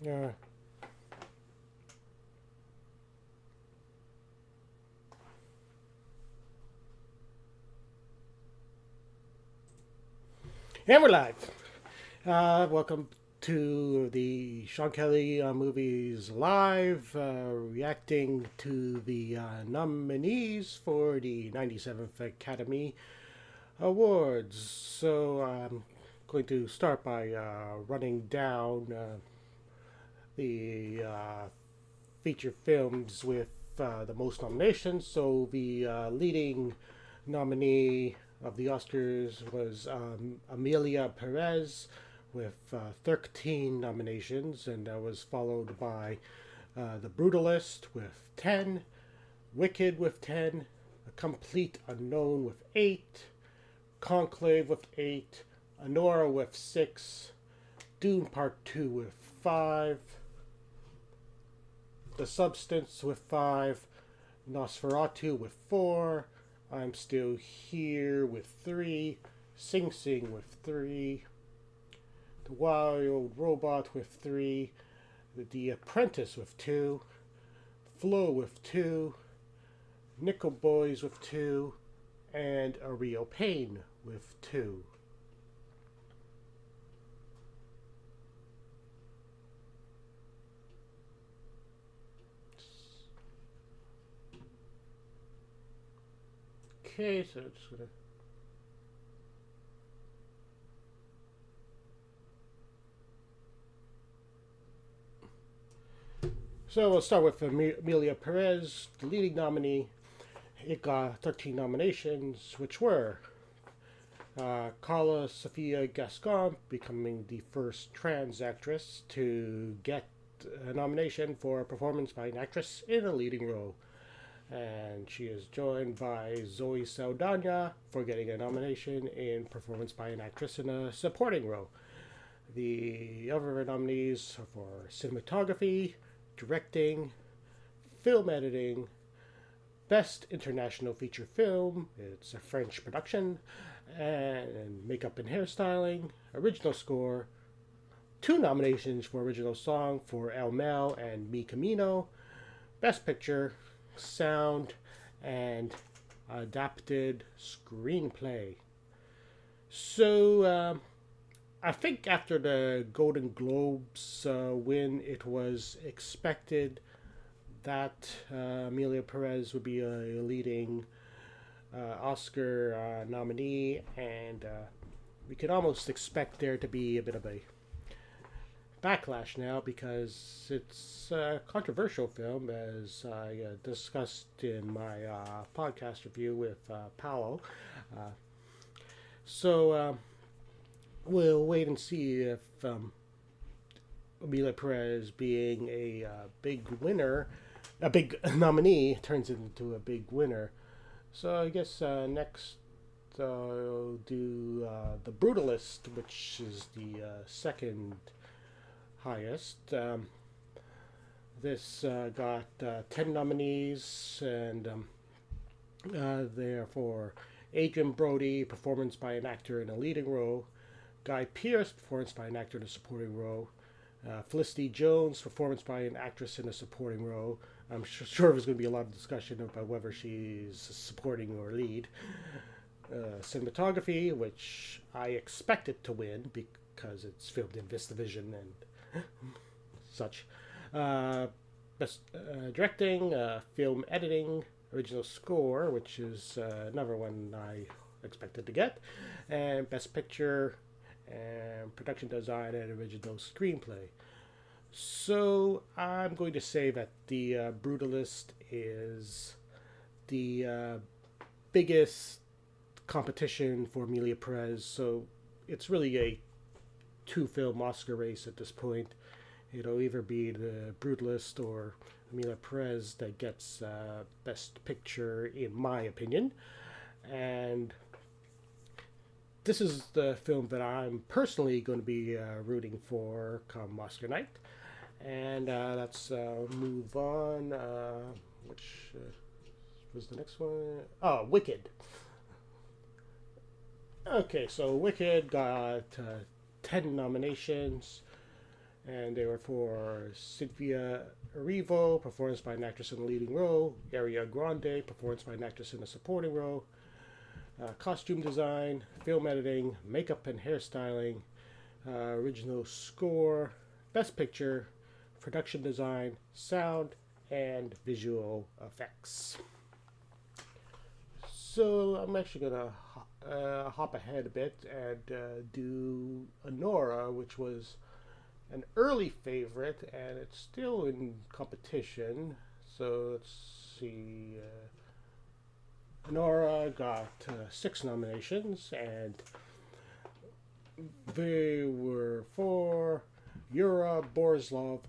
Uh, and we're live. Welcome to the Sean Kelly Movies Live, reacting to the nominees for the 97th Academy Awards. So I'm going to start by running down the feature films with the most nominations. So the leading nominee of the Oscars was Amelia Perez with 13 nominations, and that was followed by The Brutalist with 10, Wicked with 10, A Complete Unknown with 8, Conclave with 8, Anora with 6, Dune Part 2 with 5, The Substance with 5, Nosferatu with 4, I'm Still Here with 3, Sing Sing with 3, The Wild Robot with 3, The Apprentice with 2, Flow with 2, Nickel Boys with 2, and A Real Pain with 2. Okay, so just gonna. So we'll start with Amelia Perez, the leading nominee. It got 13 nominations, which were Carla Sofia Gascon, becoming the first trans actress to get a nomination for a performance by an actress in a leading role. And she is joined by Zoe Saldana for getting a nomination in performance by an actress in a supporting role. The other nominees are for cinematography, directing, film editing, best international feature film, it's a French production, and makeup and hairstyling, original score, 2 nominations for original song for El Mel and Mi Camino, best picture, sound, and adapted screenplay. So I think after the Golden Globes win, it was expected that Amelia Perez would be a leading Oscar nominee, and we could almost expect there to be a bit of a backlash now because it's a controversial film, as I discussed in my podcast review with Paolo. Uh, so we'll wait and see if Amelia Perez, being a big winner, a big nominee, turns into a big winner. So I guess next I'll do The Brutalist, which is the second highest. This got 10 nominees, and therefore Adrian Brody, performance by an actor in a leading role, Guy Pearce, performance by an actor in a supporting role, Felicity Jones, performance by an actress in a supporting role. I'm sure there's going to be a lot of discussion about whether she's supporting or lead. Cinematography, which I expected to win because it's filmed in VistaVision and such. Best directing, film editing, original score, which is another one I expected to get, and best picture, and production design, and original screenplay. So I'm going to say that the Brutalist is the biggest competition for Amelia Perez. So it's really a 2-film Oscar race at this point. It'll either be the Brutalist or Amelia Perez that gets Best Picture, in my opinion. And this is the film that I'm personally going to be rooting for come Oscar night. And let's move on. Which was the next one? Oh, Wicked. Okay, so Wicked got 10 nominations. And they were for Cynthia Erivo, performance by an actress in the leading role; Ariana Grande, performance by an actress in a supporting role; costume design, film editing, makeup and hairstyling, original score, best picture, production design, sound, and visual effects. So I'm actually gonna hop ahead a bit and do Honora, which was an early favorite, and it's still in competition. So let's see. Honora got 6 nominations, and they were for Yura Borislov,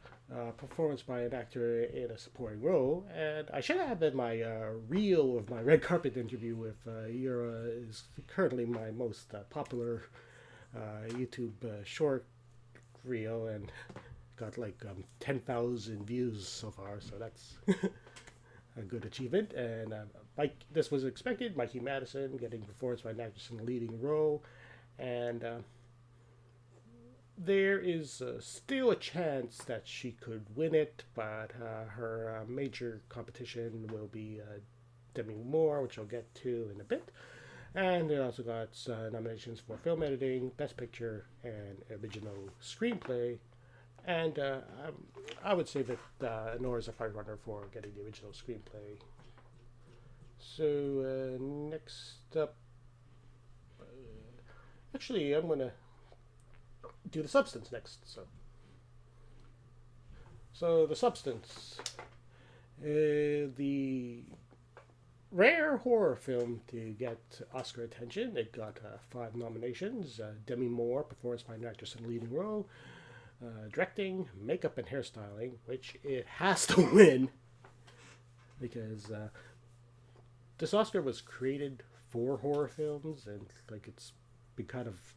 performance by an actor in a supporting role. And I should have in my reel of my red carpet interview with Yura is currently my most popular YouTube short reel, and got like 10,000 views so far. So that's a good achievement. And this was expected. Mikey Madison getting performance by an actress in the leading role, and there is still a chance that she could win it, but her major competition will be Demi Moore, which I'll get to in a bit. And it also got nominations for film editing, best picture, and original screenplay. And I would say that Nora's a front runner for getting the original screenplay. So next up, actually, I'm gonna do the substance next. So the substance, the rare horror film to get Oscar attention. It got 5 nominations: Demi Moore, performance by an actress in a leading role; directing, makeup, and hairstyling, which it has to win because this Oscar was created for horror films, and like it's been kind of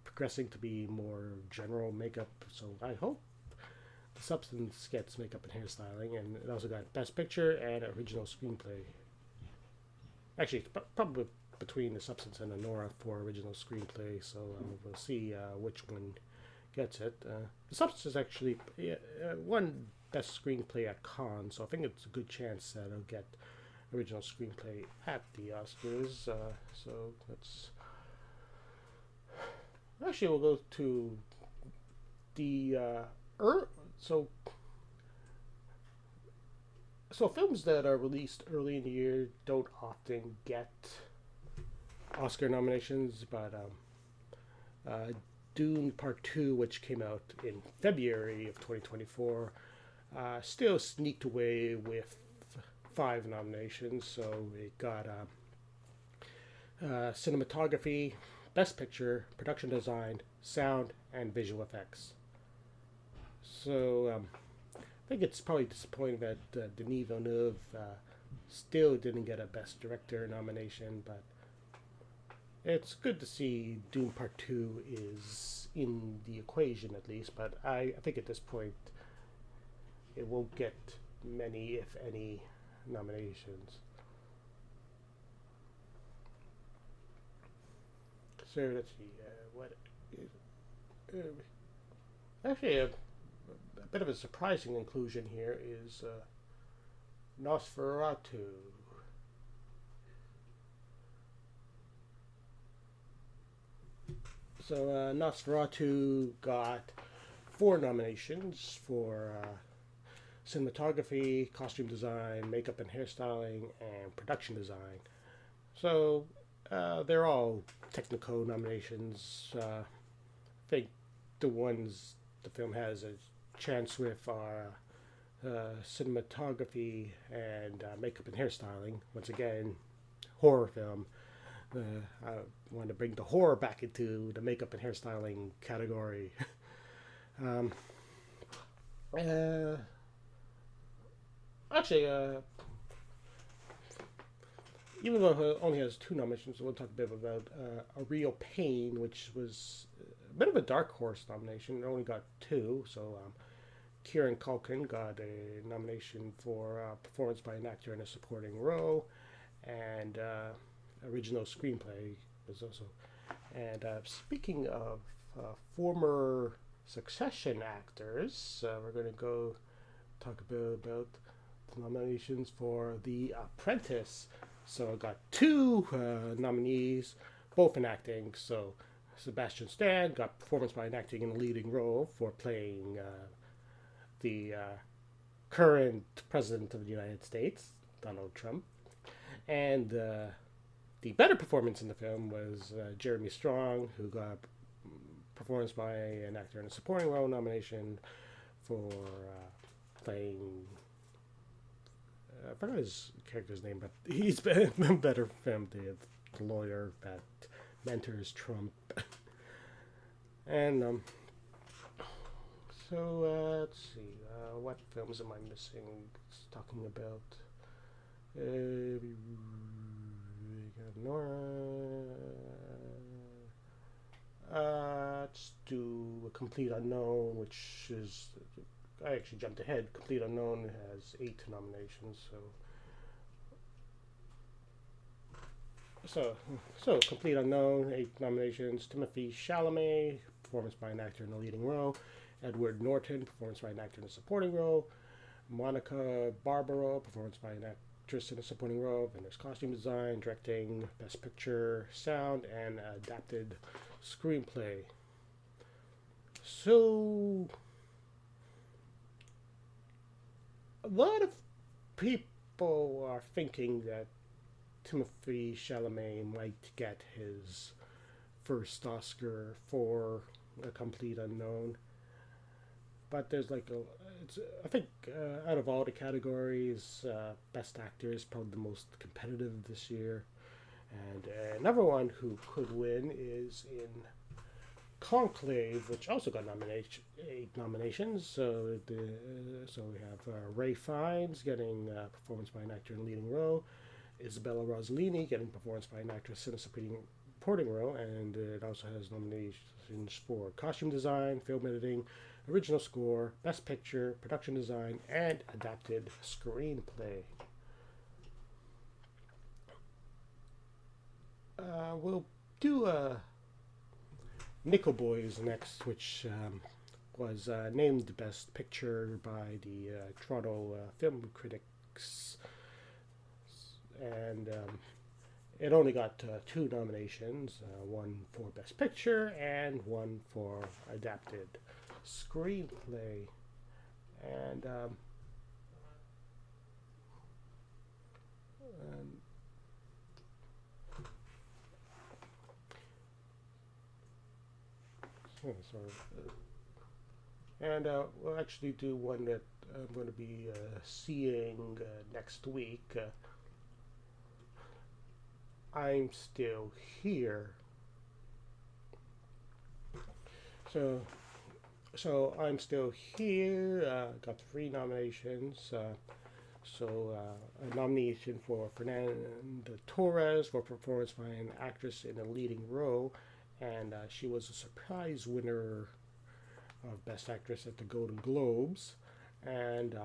progressing to be more general makeup. So I hope the substance gets makeup and hairstyling, and it also got best picture and original screenplay. Actually, it's probably between the substance and Honora for original screenplay. So we'll see which one gets it. The substance is actually won best screenplay at Cannes, so I think it's a good chance that it'll get original screenplay at the Oscars. So let's actually we'll go to the so films that are released early in the year don't often get Oscar nominations, but Dune Part 2, which came out in February of 2024, still sneaked away with 5 nominations. So it got cinematography, best picture, production design, sound, and visual effects. So I think it's probably disappointing that Denis Villeneuve still didn't get a best director nomination, but it's good to see Dune Part 2 is in the equation at least, but I think at this point it won't get many, if any, nominations. So let's see, what is... actually, a bit of a surprising inclusion here is Nosferatu. So Nosferatu got 4 nominations for cinematography, costume design, makeup and hairstyling, and production design. So they're all technical nominations. I think the ones the film has a chance with are cinematography and makeup and hairstyling. Once again, horror film. I want to bring the horror back into the makeup and hairstyling category. Actually, even though it only has 2 nominations, we'll talk a bit about A Real Pain, which was a bit of a dark horse nomination. It only got 2, so Kieran Culkin got a nomination for performance by an actor in a supporting role, and original screenplay was also. And speaking of former Succession actors, we're going to go talk about the nominations for The Apprentice. So I got two nominees, both in acting. So Sebastian Stan got performance by an acting in a leading role for playing the current president of the United States, Donald Trump. And the better performance in the film was Jeremy Strong, who got performance by an actor in a supporting role nomination for playing. I forgot his character's name, but he's been better filmed. The lawyer that mentors Trump. And so let's see, what films am I missing? It's talking about we got Nora. Let's do A Complete Unknown, which is, I actually jumped ahead. Complete Unknown has 8 nominations, so Complete Unknown, 8 nominations. Timothy Chalamet, performance by an actor in the leading role. Edward Norton, performance by an actor in a supporting role. Monica Barbaro, performance by an actress in a supporting role. Then there's costume design, directing, best picture, sound, and adapted screenplay. So a lot of people are thinking that Timothy Chalamet might get his first Oscar for A Complete Unknown. But there's I think out of all the categories, Best Actor is probably the most competitive this year. And another one who could win is in Conclave, which also got 8 nominations. So we have Ray Fiennes getting performance by an actor in a leading role, Isabella Rossellini getting performance by an actress in a supporting role, and it also has nominations for costume design, film editing, original score, best picture, production design, and adapted screenplay. We'll do Nickel Boys next, which was named Best Picture by the Toronto Film Critics, and it only got 2 nominations, one for Best Picture and one for Adapted Screenplay. And we'll actually do one that I'm going to be seeing next week. I'm Still Here. So I'm Still Here got 3 nominations. A nomination for Fernanda Torres for performance by an actress in a leading role, and she was a surprise winner of Best Actress at the Golden Globes. And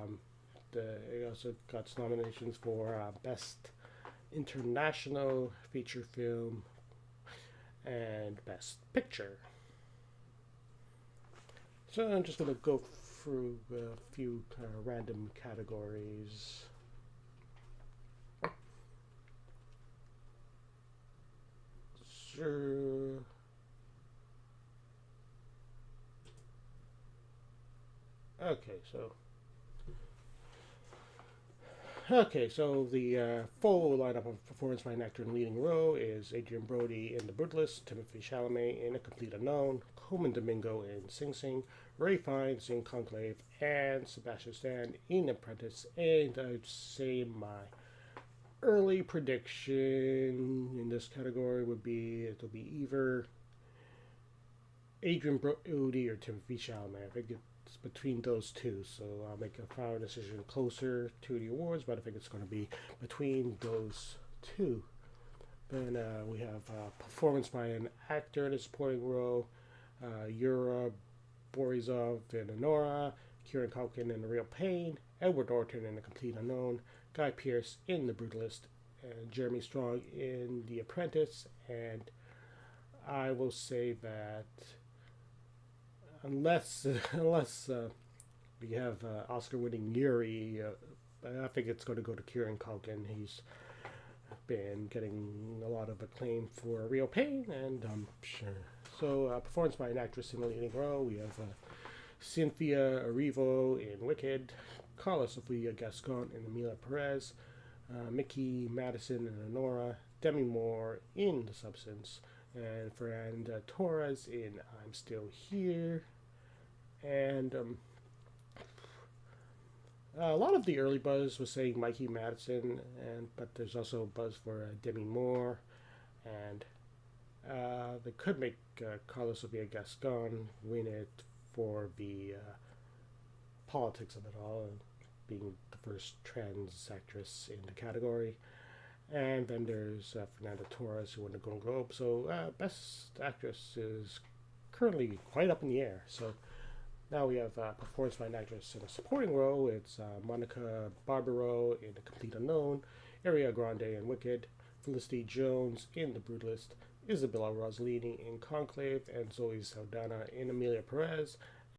it also got nominations for Best International Feature Film and Best Picture. So I'm just going to go through a few random categories. Sure. Okay, so the full lineup of performance by an actor in a leading role is Adrien Brody in The Brutalist, Timothy Chalamet in A Complete Unknown, Colman Domingo in Sing Sing, Ray Fiennes in Conclave, and Sebastian Stan in Apprentice. And I'd say my early prediction in this category would be it'll be either Adrien Brody or Timothy Chalamet. I think it's between those two, so I'll make a final decision closer to the awards, but I think it's going to be between those two. Then we have performance by an actor in a supporting role, Yura Borisov in Anora, Kieran Culkin in The Real Pain, Edward Norton in A Complete Unknown, Guy Pearce in The Brutalist, and Jeremy Strong in The Apprentice. And I will say that unless unless we have Oscar-winning Yuri. I think it's going to go to Kieran Culkin. He's been getting a lot of acclaim for Real Pain, and sure. So, performance by an actress in the leading role, we have Cynthia Erivo in Wicked, Carla Sofia Gascon in Emilia Perez, Mickey Madison in Honora, Demi Moore in The Substance, and Fernanda Torres in I'm Still Here. And a lot of the early buzz was saying Mikey Madison, but there's also buzz for Demi Moore, and they could make Carla Sofia Gascon win it for the politics of it all, being the first trans actress in the category. And then there's Fernanda Torres, who won the Golden Globe. So Best Actress is currently quite up in the air. So now we have performance by an actress in a supporting role. It's Monica Barbaro in The Complete Unknown, Ariana Grande in Wicked, Felicity Jones in The Brutalist, Isabella Rossellini in Conclave, and Zoe Saldana in Emilia Perez.